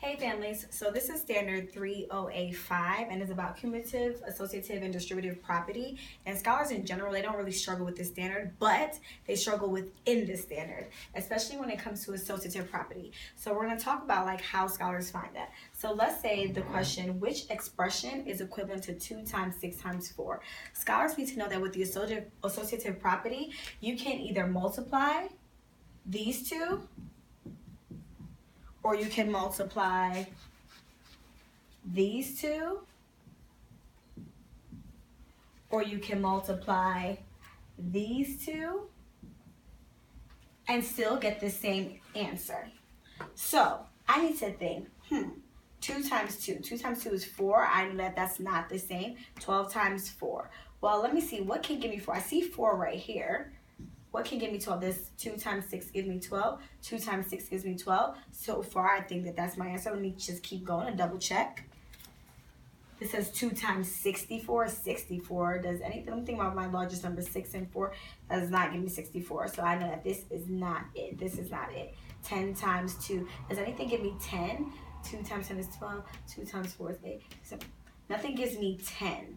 Hey families, so this is standard 3085 and it's about cumulative, associative, and distributive property. And scholars in general, they don't really struggle with this standard, but they struggle within this standard, especially when it comes to associative property. So we're going to talk about like how scholars find that. So let's say the question, which expression is equivalent to 2 times 6 times 4? Scholars need to know that with the associative property, you can either multiply these two, or you can multiply these two, or you can multiply these two, and still get the same answer. So I need to think, 2 times 2. 2 times 2 is 4. I know that that's not the same. 12 times 4. Well, let me see. What can give me 4? I see 4 right here. What can give me 12? This 2 times 6 gives me 12. 2 times 6 gives me 12. So far, I think that that's my answer. Let me just keep going and double check. This says 2 times 64 is 64. Does anything, let me think about my largest number, 6 and 4. That does not give me 64. So I know that this is not it. This is not it. 10 times 2. Does anything give me 10? 2 times 10 is 12. 2 times 4 is 8. So nothing gives me 10.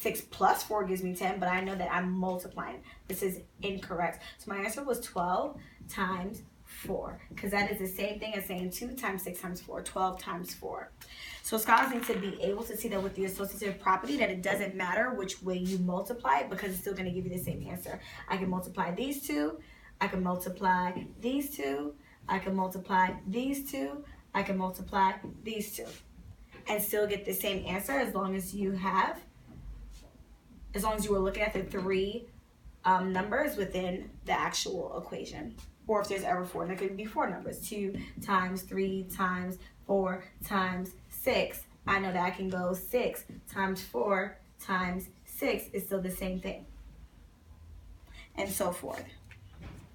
6 plus 4 gives me 10, but I know that I'm multiplying. This is incorrect. So my answer was 12 times 4, because that is the same thing as saying 2 times 6 times 4, 12 times 4. So scholars need to be able to see that with the associative property that it doesn't matter which way you multiply it, because it's still going to give you the same answer. I can multiply these two, I can multiply these two, I can multiply these two, I can multiply these two, and still get the same answer as long as you were looking at the three numbers within the actual equation. Or if there's ever 4, there could be 4 numbers. 2 times 3 times 4 times 6. I know that I can go 6 times 4 times 6 is still the same thing. And so forth.